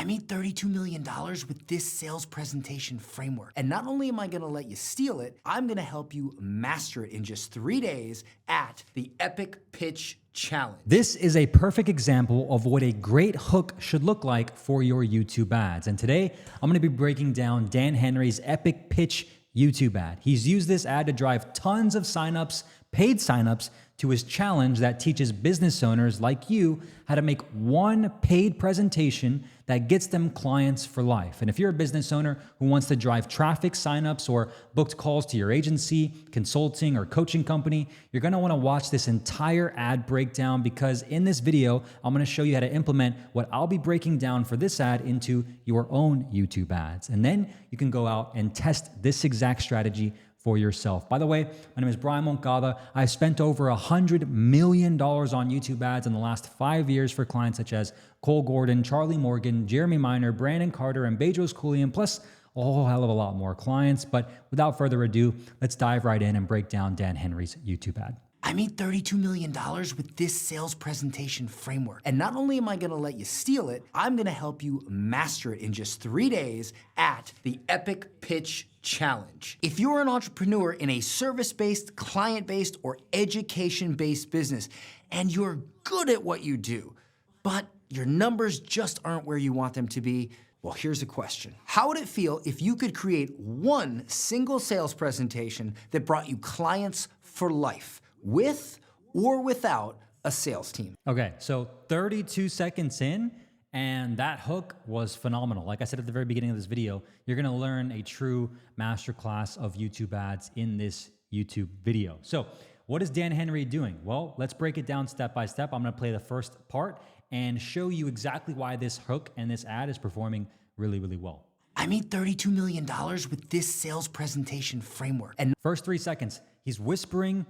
I made $32 million with this sales presentation framework. And not only am I gonna let you steal it, I'm gonna help you master it in just 3 days at the Epic Pitch Challenge. This is a perfect example of what a great hook should look like for your YouTube ads. And today, I'm gonna be breaking down Dan Henry's Epic Pitch YouTube ad. He's used this ad to drive tons of signups, paid signups, to his challenge that teaches business owners like you how to make one paid presentation that gets them clients for life. And if you're a business owner who wants to drive traffic, signups, or booked calls to your agency, consulting, or coaching company, you're gonna wanna watch this entire ad breakdown, because in this video, I'm gonna show you how to implement what I'll be breaking down for this ad into your own YouTube ads. And then you can go out and test this exact strategy for yourself. By the way, my name is Brian Moncada. I've spent over $100 million on YouTube ads in the last 5 years for clients such as Cole Gordon, Charlie Morgan, Jeremy Miner, Brandon Carter, and Bedros Koulian, plus a whole hell of a lot more clients. But without further ado, let's dive right in and break down Dan Henry's YouTube ad. I made $32 million with this sales presentation framework. And not only am I gonna let you steal it, I'm gonna help you master it in just 3 days at the Epic Pitch Challenge. If you're an entrepreneur in a service-based, client-based, or education-based business, and you're good at what you do, but your numbers just aren't where you want them to be, well, here's a question. How would it feel if you could create one single sales presentation that brought you clients for life, with or without a sales team? Okay, so 32 seconds in, and that hook was phenomenal. Like I said at the very beginning of this video, you're gonna learn a true masterclass of YouTube ads in this YouTube video. So what is Dan Henry doing? Well, let's break it down step by step. I'm gonna play the first part and show you exactly why this hook and this ad is performing really, really well. I made $32 million with this sales presentation framework. And first 3 seconds, he's whispering,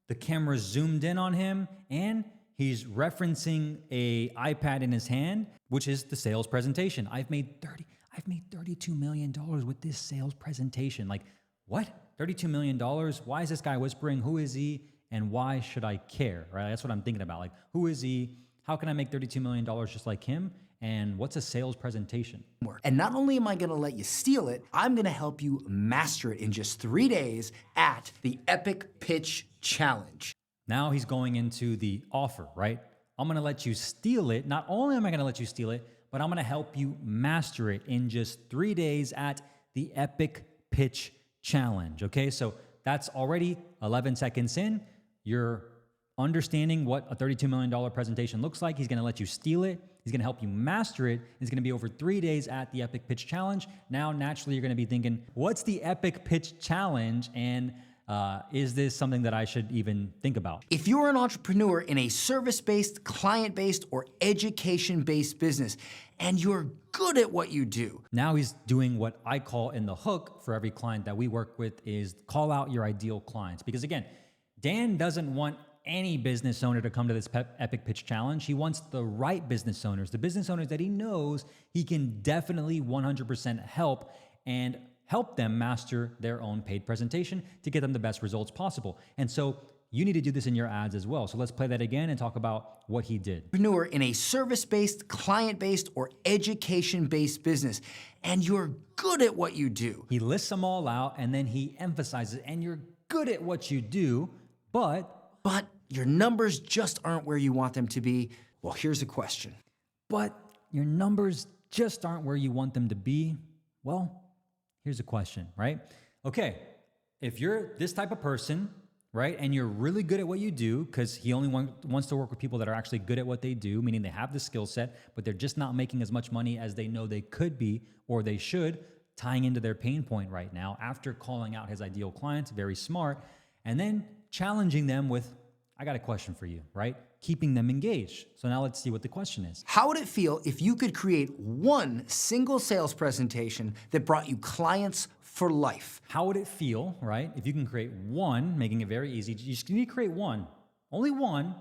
the camera zoomed in on him, and he's referencing a iPad in his hand, which is the sales presentation. I've made $32 million with this sales presentation. Like, what? $32 million? Why is this guy whispering? Who is he? And why should I care, right? That's what I'm thinking about. Like, who is he? How can I make $32 million just like him? And what's a sales presentation? And not only am I gonna let you steal it, I'm gonna help you master it in just 3 days at the Epic Pitch Challenge. Now he's going into the offer, right? I'm gonna let you steal it. Not only am I gonna let you steal it, but I'm gonna help you master it in just 3 days at the Epic Pitch Challenge, okay? So that's already 11 seconds in. You're understanding what a $32 million presentation looks like. He's gonna let you steal it. He's gonna help you master it. It's gonna be over 3 days at the Epic Pitch Challenge. Now, naturally, you're gonna be thinking, what's the Epic Pitch Challenge? And is this something that I should even think about? If you're an entrepreneur in a service-based, client-based, or education-based business, and you're good at what you do. Now he's doing what I call in the hook for every client that we work with is call out your ideal clients. Because again, Dan doesn't want any business owner to come to this Epic Pitch Challenge. He wants the right business owners, the business owners that he knows he can definitely 100% help and help them master their own paid presentation to get them the best results possible. And so you need to do this in your ads as well. So let's play that again and talk about what he did. Entrepreneur in a service-based, client-based, or education-based business, and you're good at what you do. He lists them all out and then he emphasizes, and you're good at what you do, but your numbers just aren't where you want them to be. Well, here's a question. But your numbers just aren't where you want them to be. Well, here's a question, right? Okay, if you're this type of person, right, and you're really good at what you do, because he only wants to work with people that are actually good at what they do, meaning they have the skill set, but they're just not making as much money as they know they could be or they should, tying into their pain point right now after calling out his ideal clients, very smart, and then challenging them with, I got a question for you, right? Keeping them engaged. So now let's see what the question is. How would it feel if you could create one single sales presentation that brought you clients for life? How would it feel, right? If you can create one, making it very easy, you just need to create one, only one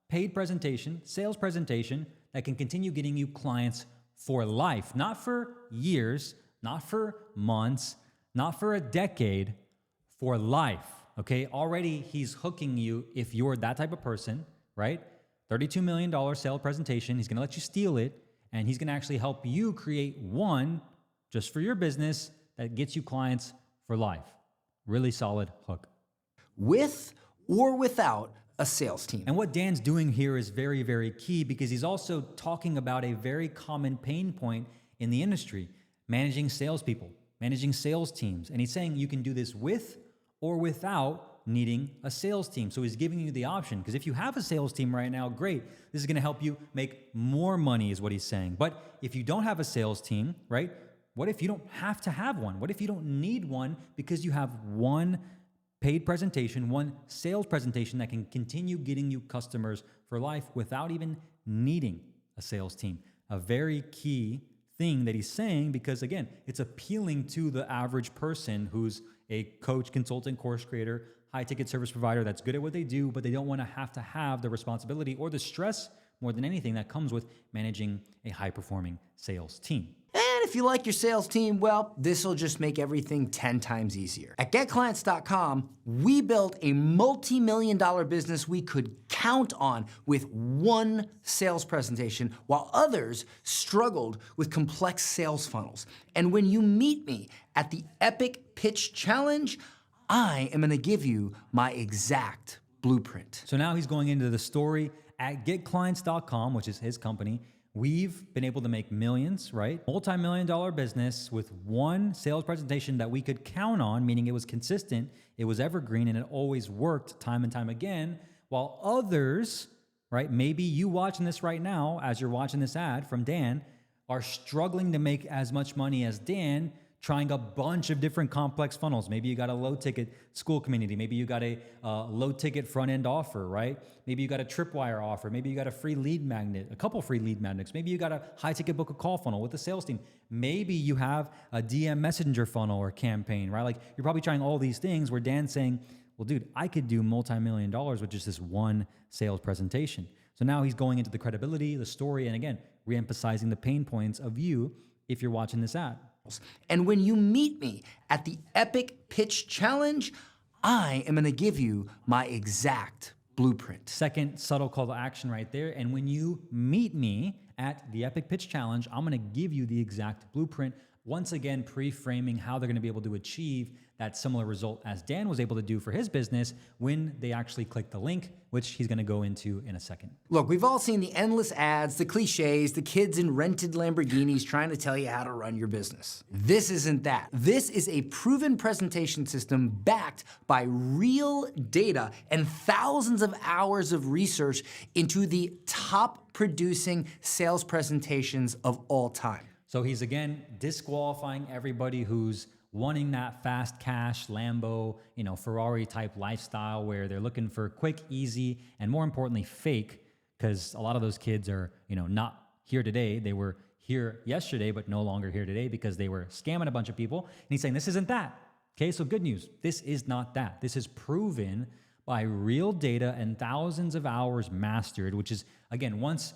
paid presentation, sales presentation that can continue getting you clients for life, not for years, not for months, not for a decade, for life. Okay, already he's hooking you if you're that type of person, right? $32 million sale presentation. He's gonna let you steal it. and he's going to actually help you create one just for your business that gets you clients for life. Really solid hook. With or without a sales team. And what Dan's doing here is very, very key because he's also talking about a very common pain point in the industry, managing salespeople, managing sales teams. And he's saying you can do this with or without needing a sales team. So he's giving you the option, because if you have a sales team right now, great. This is going to help you make more money is what he's saying. But if you don't have a sales team, right? What if you don't have to have one? What if you don't need one because you have one paid presentation, one sales presentation that can continue getting you customers for life without even needing a sales team? A very key thing that he's saying, because again, it's appealing to the average person who's a coach, consultant, course creator, high ticket service provider that's good at what they do, but they don't want to have the responsibility or the stress more than anything that comes with managing a high performing sales team. And if you like your sales team, well, this will just make everything 10 times easier. At GetClients.com, we built a multi-million-dollar business we could count on with one sales presentation, while others struggled with complex sales funnels. And when you meet me at the Epic Pitch Challenge, I am gonna give you my exact blueprint. So now he's going into the story at GetClients.com, which is his company. We've been able to make millions, right? Multi-million-dollar business with one sales presentation that we could count on, meaning it was consistent, it was evergreen, and it always worked time and time again, while others, right, maybe you watching this right now as you're watching this ad from Dan, are struggling to make as much money as Dan, trying a bunch of different complex funnels. Maybe you got a low ticket school community. Maybe you got a low ticket front end offer, right? Maybe you got a tripwire offer. Maybe you got a free lead magnet, a couple free lead magnets. Maybe you got a high ticket book a call funnel with a sales team. Maybe you have a DM messenger funnel or campaign, right? Like you're probably trying all these things where Dan's saying, well, dude, I could do multi-million dollars with just this one sales presentation. So now he's going into the credibility, the story, and again, reemphasizing the pain points of you if you're watching this ad. And when you meet me at the Epic Pitch Challenge, I am gonna give you my exact blueprint. Second subtle call to action right there. And when you meet me at the Epic Pitch Challenge, I'm gonna give you the exact blueprint. Once again, pre-framing how they're gonna be able to achieve that similar result as Dan was able to do for his business when they actually click the link, which he's gonna go into in a second. Look, we've all seen the endless ads, the cliches, the kids in rented Lamborghinis trying to tell you how to run your business. This isn't that. This is a proven presentation system backed by real data and thousands of hours of research into the top producing sales presentations of all time. So he's again disqualifying everybody who's wanting that fast cash Lambo, Ferrari type lifestyle where they're looking for quick, easy, and more importantly, fake, because a lot of those kids are, not here today. They were here yesterday, but no longer here today because they were scamming a bunch of people. And he's saying, this isn't that. Okay, so good news. This is not that. This is proven by real data and thousands of hours mastered, which is, again, once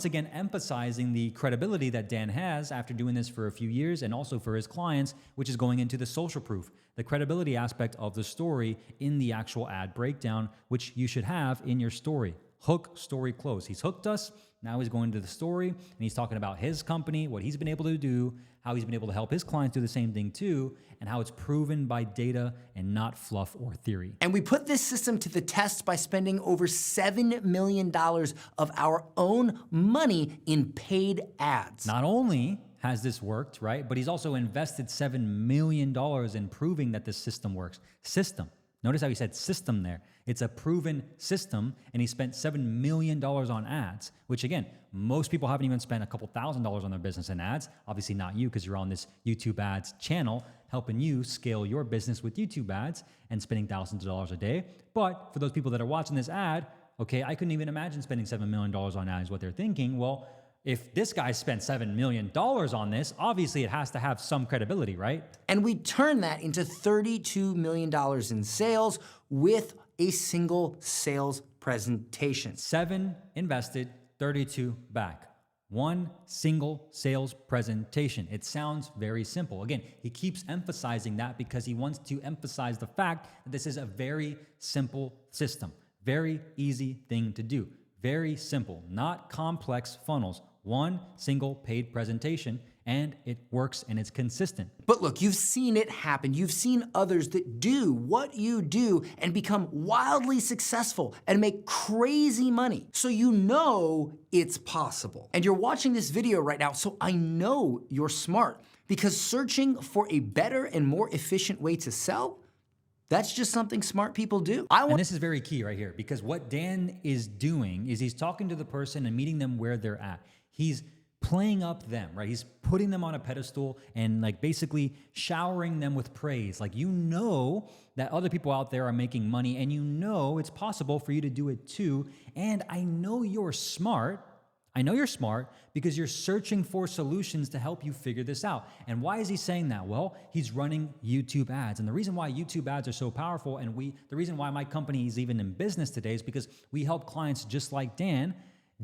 again emphasizing the credibility that Dan has after doing this for a few years and also for his clients, which is going into the social proof, the credibility aspect of the story in the actual ad breakdown, which you should have in your story. Hook, story, close. He's hooked us. Now he's going to the story and he's talking about his company, what he's been able to do, how he's been able to help his clients do the same thing too, and how it's proven by data and not fluff or theory. And we put this system to the test by spending over $7 million of our own money in paid ads. Not only has this worked, right, but he's also invested $7 million in proving that this system works. System. Notice how he said system there. It's a proven system, and he spent $7 million on ads, which again, most people haven't even spent a couple $1,000s on their business in ads. Obviously not you, because you're on this YouTube ads channel, helping you scale your business with YouTube ads and spending thousands of dollars a day. But for those people that are watching this ad, okay, I couldn't even imagine spending $7 million on ads, what they're thinking. Well, if this guy spent $7 million on this, obviously it has to have some credibility, right? And we turn that into $32 million in sales with a single sales presentation. 7 invested, 32 back. One single sales presentation. It sounds very simple. Again, he keeps emphasizing that because he wants to emphasize the fact that this is a very simple system. Very easy thing to do. Very simple, not complex funnels. One single paid presentation, and it works and it's consistent. But look, you've seen it happen. You've seen others that do what you do and become wildly successful and make crazy money. So you know it's possible. And you're watching this video right now, so I know you're smart, because searching for a better and more efficient way to sell, that's just something smart people do. And this is very key right here, because what Dan is doing is he's talking to the person and meeting them where they're at. He's playing up them, right? He's putting them on a pedestal and like basically showering them with praise. Like, you know that other people out there are making money, and you know it's possible for you to do it too. And I know you're smart. I know you're smart because you're searching for solutions to help you figure this out. And why is he saying that? Well, he's running YouTube ads. And the reason why YouTube ads are so powerful, and the reason why my company is even in business today, is because we help clients just like Dan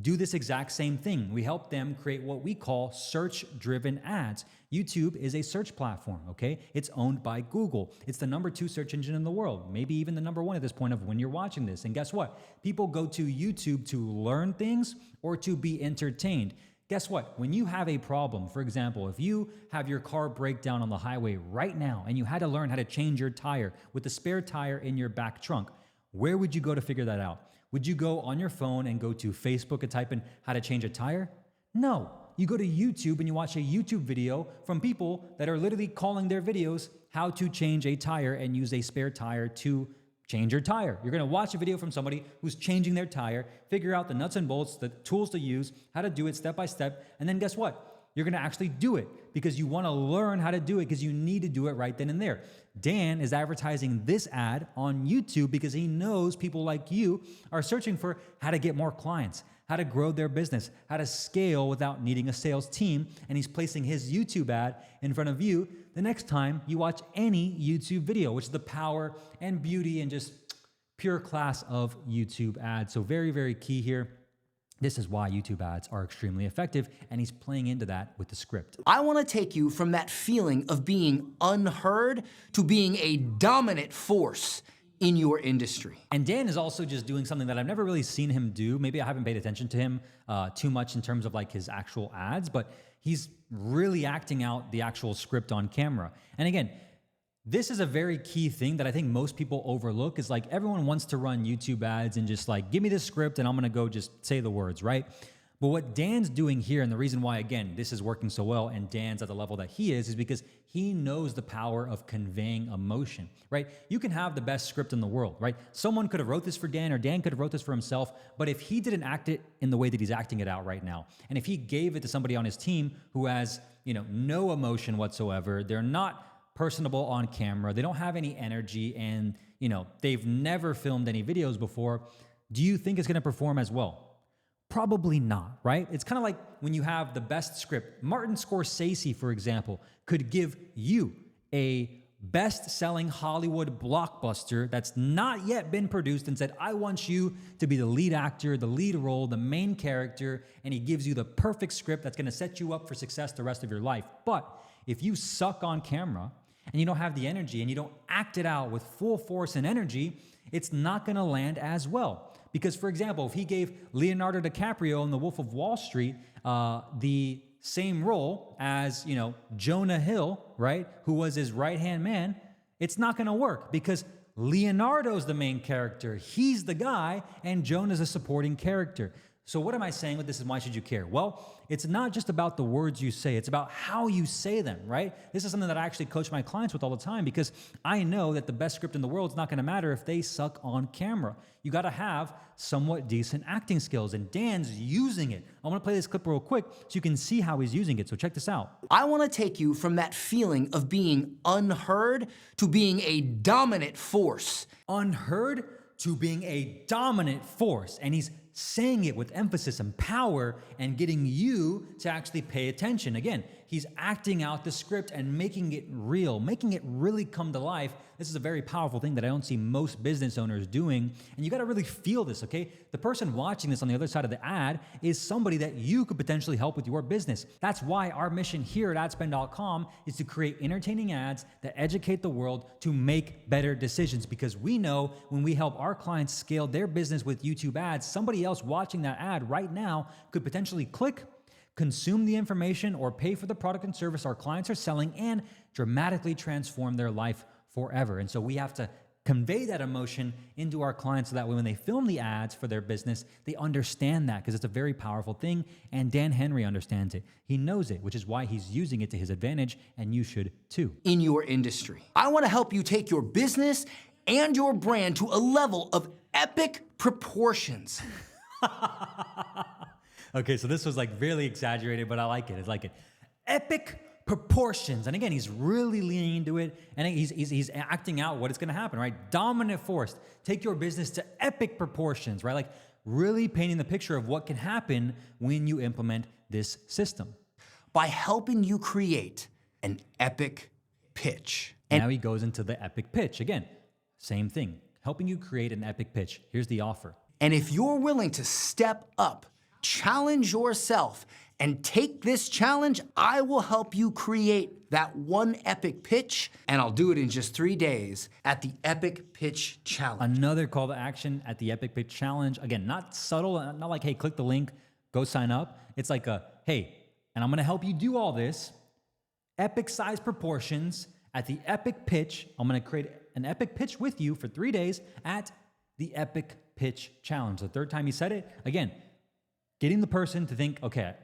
do this exact same thing. We help them create what we call search-driven ads. YouTube is a search platform, okay? It's owned by Google. It's the #2 search engine in the world, maybe even the #1 at this point of when you're watching this. And guess what? People go to YouTube to learn things or to be entertained. Guess what? When you have a problem, for example, if you have your car break down on the highway right now and you had to learn how to change your tire with the spare tire in your back trunk, where would you go to figure that out? Would you go on your phone and go to Facebook and type in how to change a tire? No. You go to YouTube and you watch a YouTube video from people that are literally calling their videos how to change a tire and use a spare tire to change your tire. You're gonna watch a video from somebody who's changing their tire, figure out the nuts and bolts, the tools to use, how to do it step by step, and then guess what? You're gonna actually do it because you wanna learn how to do it because you need to do it right then and there. Dan is advertising this ad on YouTube because he knows people like you are searching for how to get more clients, how to grow their business, how to scale without needing a sales team, and he's placing his YouTube ad in front of you the next time you watch any YouTube video, which is the power and beauty and just pure class of YouTube ads. So very, very key here. This is why YouTube ads are extremely effective, and he's playing into that with the script. I want to take you from that feeling of being unheard to being a dominant force in your industry. And Dan is also just doing something that I've never really seen him do. Maybe I haven't paid attention to him too much in terms of like his actual ads, but he's really acting out the actual script on camera. And again, this is a very key thing that I think most people overlook, is like everyone wants to run YouTube ads and just like, give me the script and I'm gonna go just say the words, right? But what Dan's doing here, and the reason why, again, this is working so well and Dan's at the level that he is because he knows the power of conveying emotion, right? You can have the best script in the world, right? Someone could have wrote this for Dan, or Dan could have wrote this for himself, but if he didn't act it in the way that he's acting it out right now, and if he gave it to somebody on his team who has, no emotion whatsoever, they're not personable on camera, they don't have any energy, and, they've never filmed any videos before, do you think it's gonna perform as well? Probably not, right? It's kind of like when you have the best script. Martin Scorsese, for example, could give you a best-selling Hollywood blockbuster that's not yet been produced and said, I want you to be the lead actor, the lead role, the main character, and he gives you the perfect script that's gonna set you up for success the rest of your life. But if you suck on camera and you don't have the energy and you don't act it out with full force and energy, it's not gonna land as well. Because, for example, if he gave Leonardo DiCaprio in The Wolf of Wall Street the same role as, Jonah Hill, right, who was his right-hand man, it's not going to work because Leonardo's the main character. He's the guy, and Jonah's a supporting character. So what am I saying with this, and why should you care? Well, it's not just about the words you say. It's about how you say them, right? This is something that I actually coach my clients with all the time because I know that the best script in the world is not going to matter if they suck on camera. You got to have somewhat decent acting skills, and Dan's using it. I want to play this clip real quick so you can see how he's using it. So check this out. I want to take you from that feeling of being unheard to being a dominant force. Unheard to being a dominant force, and he's saying it with emphasis and power and getting you to actually pay attention. Again, he's acting out the script and making it real, making it really come to life. This is a very powerful thing that I don't see most business owners doing. And you got to really feel this, okay? The person watching this on the other side of the ad is somebody that you could potentially help with your business. That's why our mission here at adspend.com is to create entertaining ads that educate the world to make better decisions, because we know when we help our clients scale their business with YouTube ads, somebody else watching that ad right now could potentially click, consume the information, or pay for the product and service our clients are selling and dramatically transform their life forever. And so we have to convey that emotion into our clients so that when they film the ads for their business, they understand that, because it's a very powerful thing. And Dan Henry understands it. He knows it, which is why he's using it to his advantage, and you should too. In your industry, I want to help you take your business and your brand to a level of epic proportions. Okay, so this was like really exaggerated, but I like it. It's like it. Epic proportions. And again, he's really leaning into it, and he's acting out what is going to happen, right? Dominant force. Take your business to epic proportions, right? Like really painting the picture of what can happen when you implement this system. By helping you create an epic pitch. And now he goes into the epic pitch. Again, same thing. Helping you create an epic pitch. Here's the offer. And if you're willing to step up, challenge yourself, and take this challenge, I will help you create that one epic pitch, and I'll do it in just 3 days at the Epic Pitch Challenge. Another call to action at the Epic Pitch Challenge. Again, not subtle, not like, hey, click the link, go sign up. It's like hey, and I'm gonna help you do all this, epic size proportions at the Epic Pitch. I'm gonna create an epic pitch with you for 3 days at the Epic Pitch Challenge. The third time he said it, again, getting the person to think, okay,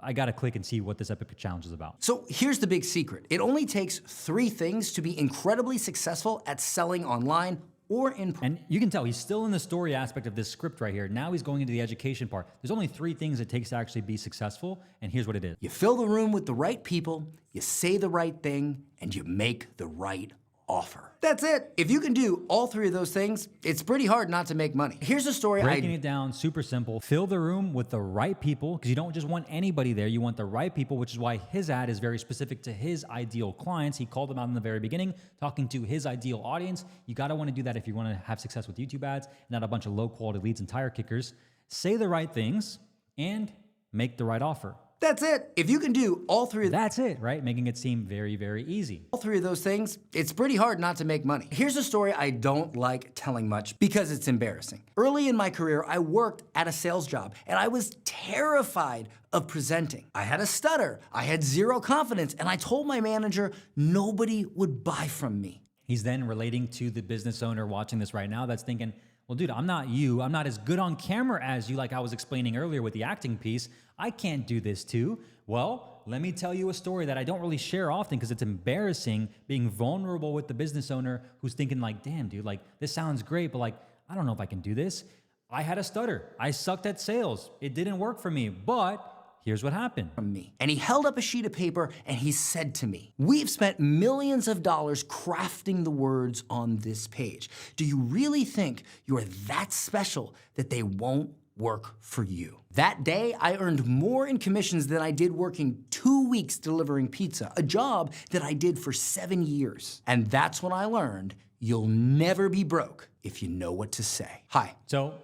I gotta click and see what this epic challenge is about. So here's the big secret. It only takes 3 things to be incredibly successful at selling online or in person. And you can tell he's still in the story aspect of this script right here. Now he's going into the education part. There's only 3 things it takes to actually be successful, and here's what it is. You fill the room with the right people, you say the right thing, and you make the right offer. That's it. If you can do all 3 of those things, it's pretty hard not to make money. Here's a story. Breaking it down, super simple. Fill the room with the right people, because you don't just want anybody there. You want the right people, which is why his ad is very specific to his ideal clients. He called them out in the very beginning, talking to his ideal audience. You got to want to do that if you want to have success with YouTube ads, not a bunch of low quality leads and tire kickers. Say the right things and make the right offer. That's it. If you can do all 3 of That's it, right? Making it seem very, very easy. all 3 of those things, it's pretty hard not to make money. Here's a story I don't like telling much because it's embarrassing. Early in my career, I worked at a sales job, and I was terrified of presenting. I had a stutter, I had 0 confidence, and I told my manager nobody would buy from me. He's then relating to the business owner watching this right now that's thinking, well, dude, I'm not you. I'm not as good on camera as you, like I was explaining earlier with the acting piece. I can't do this too. Well, let me tell you a story that I don't really share often because it's embarrassing, being vulnerable with the business owner who's thinking like, damn, dude, like this sounds great, but like, I don't know if I can do this. I had a stutter. I sucked at sales. It didn't work for me, but here's what happened. From me. And he held up a sheet of paper and he said to me, we've spent millions of dollars crafting the words on this page. Do you really think you're that special that they won't work for you? That day, I earned more in commissions than I did working 2 weeks delivering pizza, a job that I did for 7 years. And that's when I learned you'll never be broke if you know what to say. Hi. So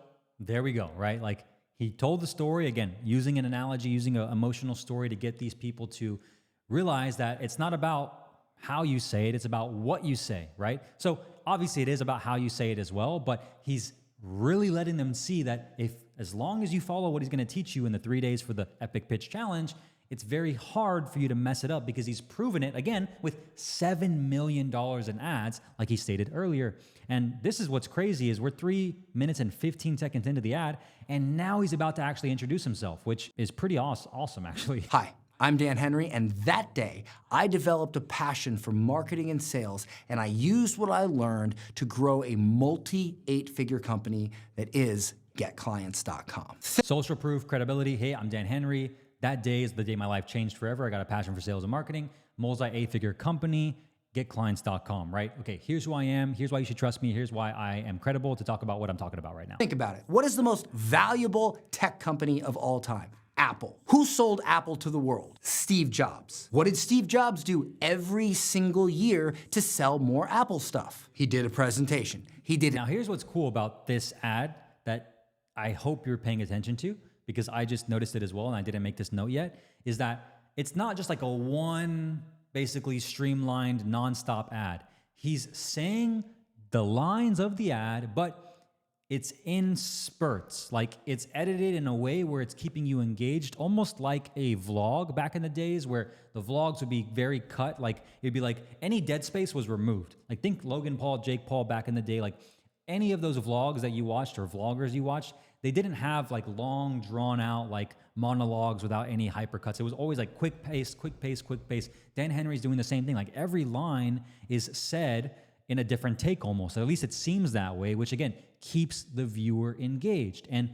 there we go, right? Like, he told the story, again, using an analogy, using an emotional story to get these people to realize that it's not about how you say it, it's about what you say, right? So obviously it is about how you say it as well, but he's really letting them see that as long as you follow what he's gonna teach you in the 3 days for the Epic Pitch Challenge, it's very hard for you to mess it up because he's proven it, again, with $7 million in ads, like he stated earlier. And this is what's crazy is we're 3 minutes and 15 seconds into the ad, and now he's about to actually introduce himself, which is pretty awesome, actually. Hi, I'm Dan Henry, and that day, I developed a passion for marketing and sales, and I used what I learned to grow a multi-8-figure company that is GetClients.com. Social proof, credibility. Hey, I'm Dan Henry. That day is the day my life changed forever. I got a passion for sales and marketing, multi-8-figure company, getclients.com, right? Okay, here's who I am. Here's why you should trust me. Here's why I am credible to talk about what I'm talking about right now. Think about it. What is the most valuable tech company of all time? Apple. Who sold Apple to the world? Steve Jobs. What did Steve Jobs do every single year to sell more Apple stuff? He did a presentation. He did. Now, here's what's cool about this ad that I hope you're paying attention to, because I just noticed it as well and I didn't make this note yet, is that it's not just like a one basically streamlined nonstop ad. He's saying the lines of the ad, but it's in spurts. Like, it's edited in a way where it's keeping you engaged, almost like a vlog back in the days where the vlogs would be very cut. Like, it'd be like any dead space was removed. Like, think Logan Paul, Jake Paul back in the day. Like, any of those vlogs that you watched or vloggers you watched, they didn't have like long drawn out like monologues without any hypercuts. It was always like quick pace, quick pace, quick pace. Dan Henry's doing the same thing. Like, every line is said in a different take almost. At least it seems that way, which again, keeps the viewer engaged and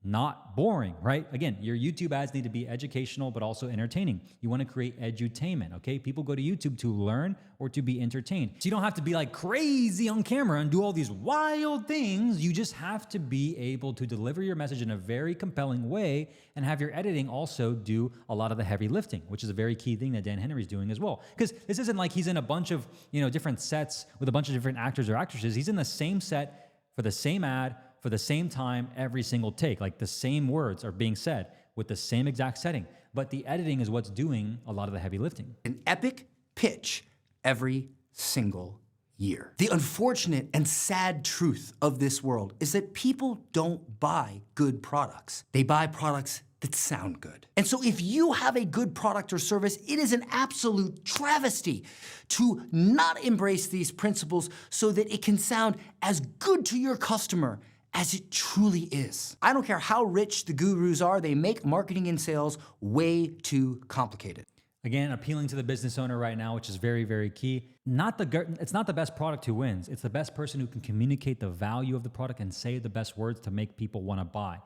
not boring, right? Again, your YouTube ads need to be educational, but also entertaining. You want to create edutainment, okay? People go to YouTube to learn or to be entertained. So you don't have to be like crazy on camera and do all these wild things. You just have to be able to deliver your message in a very compelling way and have your editing also do a lot of the heavy lifting, which is a very key thing that Dan Henry's doing as well. Because this isn't like he's in a bunch of, different sets with a bunch of different actors or actresses. He's in the same set for the same ad, for the same time, every single take. Like, the same words are being said with the same exact setting. But the editing is what's doing a lot of the heavy lifting. An epic pitch every single year. The unfortunate and sad truth of this world is that people don't buy good products. They buy products that sound good. And so if you have a good product or service, it is an absolute travesty to not embrace these principles so that it can sound as good to your customer as it truly is. I don't care how rich the gurus are, they make marketing and sales way too complicated. Again, appealing to the business owner right now, which is very, very key. It's not the best product who wins. It's the best person who can communicate the value of the product and say the best words to make people want to buy.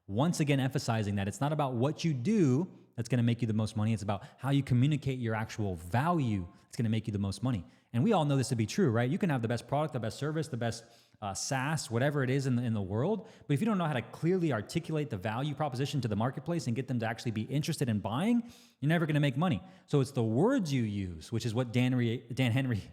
Once again, emphasizing that it's not about what you do that's going to make you the most money. It's about how you communicate your actual value that's going to make you the most money. And we all know this to be true, right? You can have the best product, the best service, the best SaaS, whatever it is in the world. But if you don't know how to clearly articulate the value proposition to the marketplace and get them to actually be interested in buying, you're never going to make money. So it's the words you use, which is what Dan Henry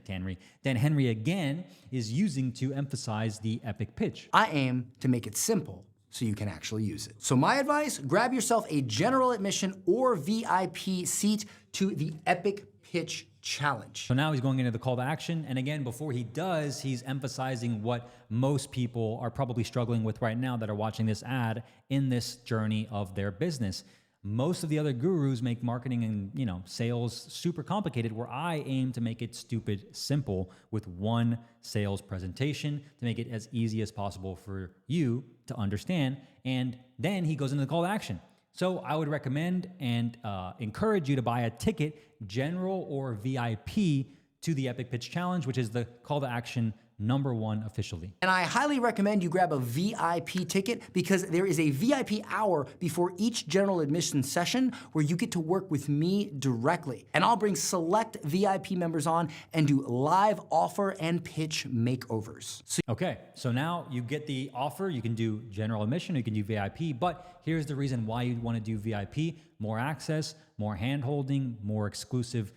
again is using to emphasize the epic pitch. I aim to make it simple so you can actually use it. So my advice, grab yourself a general admission or VIP seat to the Epic Pitch Challenge. So now he's going into the call to action. And again, before he does, he's emphasizing what most people are probably struggling with right now that are watching this ad in this journey of their business. Most of the other gurus make marketing and sales super complicated, where I aim to make it stupid simple with one sales presentation to make it as easy as possible for you to understand. And then he goes into the call to action. So I would recommend and encourage you to buy a ticket, general or VIP, to the Epic Pitch Challenge, which is the call to action #1 officially. And I highly recommend you grab a VIP ticket because there is a VIP hour before each general admission session where you get to work with me directly. And I'll bring select VIP members on and do live offer and pitch makeovers. Okay, so now you get the offer. You can do general admission, or you can do VIP, but here's the reason why you'd want to do VIP. More access, more hand-holding, more exclusive,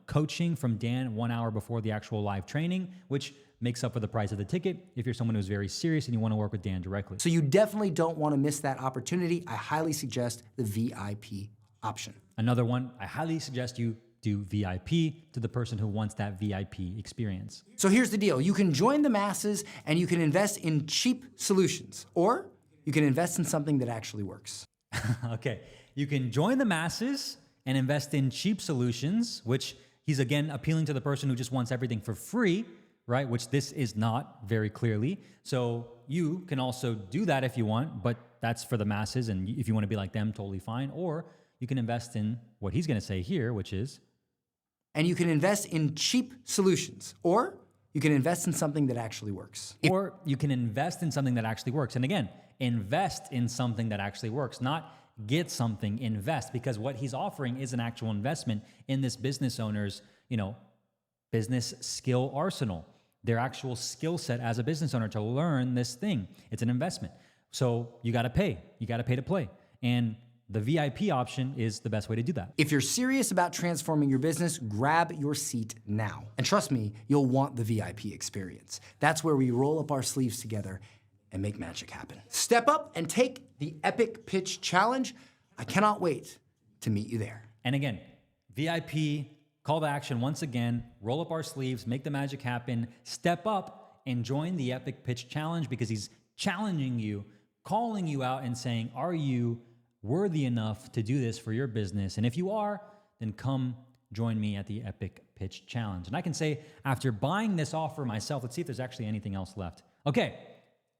coaching from Dan 1 hour before the actual live training, which makes up for the price of the ticket if you're someone who's very serious and you want to work with Dan directly. So you definitely don't want to miss that opportunity. I highly suggest the VIP option. Another one, I highly suggest you do VIP to the person who wants that VIP experience. So here's the deal. You can join the masses and you can invest in cheap solutions, or you can invest in something that actually works. Okay, you can join the masses and invest in cheap solutions, which he's again appealing to the person who just wants everything for free, right? Which this is not very clearly. So you can also do that if you want, but that's for the masses. And if you want to be like them, totally fine. Or you can invest in what he's going to say here, which is, and you can invest in cheap solutions, or you can invest in something that actually works. Or you can invest in something that actually works. And again, invest in something that actually works, not get something, invest, because what he's offering is an actual investment in this business owner's, business skill arsenal, their actual skill set as a business owner to learn this thing. It's an investment. So you got to pay. You got to pay to play. And the VIP option is the best way to do that. If you're serious about transforming your business, grab your seat now. And trust me, you'll want the VIP experience. That's where we roll up our sleeves together and make magic happen. Step up and take the Epic Pitch Challenge. I cannot wait to meet you there. And again, VIP, call to action once again, roll up our sleeves, make the magic happen, step up and join the Epic Pitch Challenge because he's challenging you, calling you out and saying, are you worthy enough to do this for your business? And if you are, then come join me at the Epic Pitch Challenge. And I can say, after buying this offer myself, let's see if there's actually anything else left. Okay,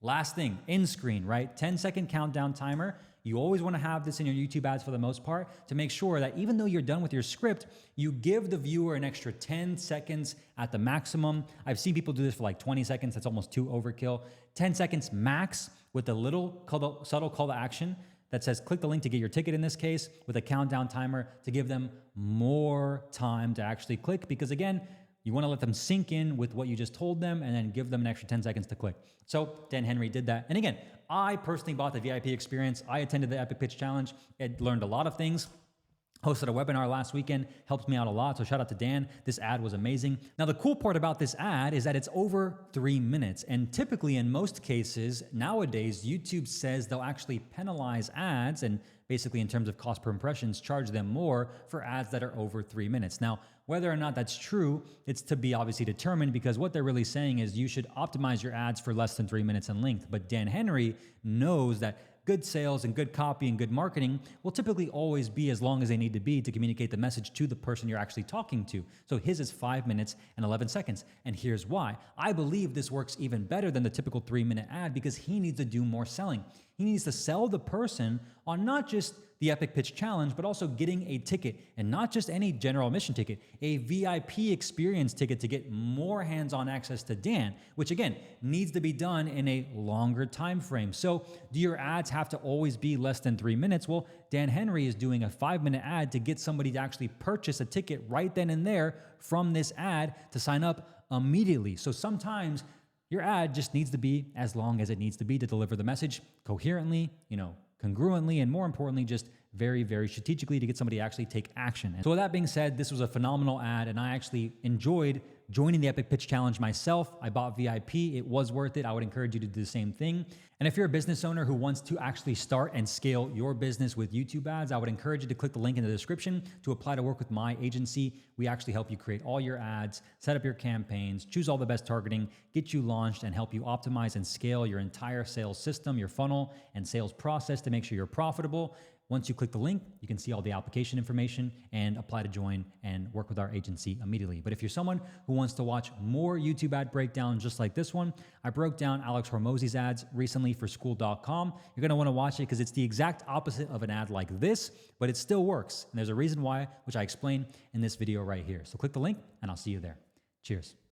last thing, in screen, right? 10-second countdown timer. You always want to have this in your YouTube ads for the most part to make sure that even though you're done with your script, you give the viewer an extra 10 seconds at the maximum. I've seen people do this for like 20 seconds. That's almost too overkill. 10 seconds max with a little subtle call to action that says click the link to get your ticket in this case with a countdown timer to give them more time to actually click because again, you want to let them sink in with what you just told them and then give them an extra 10 seconds to click. So Dan Henry did that. And again, I personally bought the VIP experience. I attended the Epic Pitch Challenge. I learned a lot of things. Hosted a webinar last weekend, helped me out a lot. So shout out to Dan. This ad was amazing. Now, the cool part about this ad is that it's over 3 minutes. And typically in most cases, nowadays, YouTube says they'll actually penalize ads and basically in terms of cost per impressions, charge them more for ads that are over 3 minutes. Now, whether or not that's true, it's to be obviously determined because what they're really saying is you should optimize your ads for less than 3 minutes in length. But Dan Henry knows that good sales and good copy and good marketing will typically always be as long as they need to be to communicate the message to the person you're actually talking to. So his is 5 minutes and 11 seconds. And here's why. I believe this works even better than the typical 3-minute ad because he needs to do more selling. He needs to sell the person on not just the Epic Pitch Challenge, but also getting a ticket, and not just any general admission ticket, a VIP experience ticket to get more hands-on access to Dan, which again, needs to be done in a longer time frame. So do your ads have to always be less than 3 minutes? Well, Dan Henry is doing a 5-minute ad to get somebody to actually purchase a ticket right then and there from this ad to sign up immediately. So sometimes your ad just needs to be as long as it needs to be to deliver the message coherently, congruently, and more importantly, just very, very strategically to get somebody to actually take action. And so with that being said, this was a phenomenal ad and I actually enjoyed joining the Epic Pitch Challenge myself. I bought VIP. It was worth it. I would encourage you to do the same thing. And if you're a business owner who wants to actually start and scale your business with YouTube ads, I would encourage you to click the link in the description to apply to work with my agency. We actually help you create all your ads, set up your campaigns, choose all the best targeting, get you launched, and help you optimize and scale your entire sales system, your funnel, and sales process to make sure you're profitable. Once you click the link, you can see all the application information and apply to join and work with our agency immediately. But if you're someone who wants to watch more YouTube ad breakdown just like this one, I broke down Alex Hormozi's ads recently for school.com. You're going to want to watch it because it's the exact opposite of an ad like this, but it still works. And there's a reason why, which I explain in this video right here. So click the link and I'll see you there. Cheers.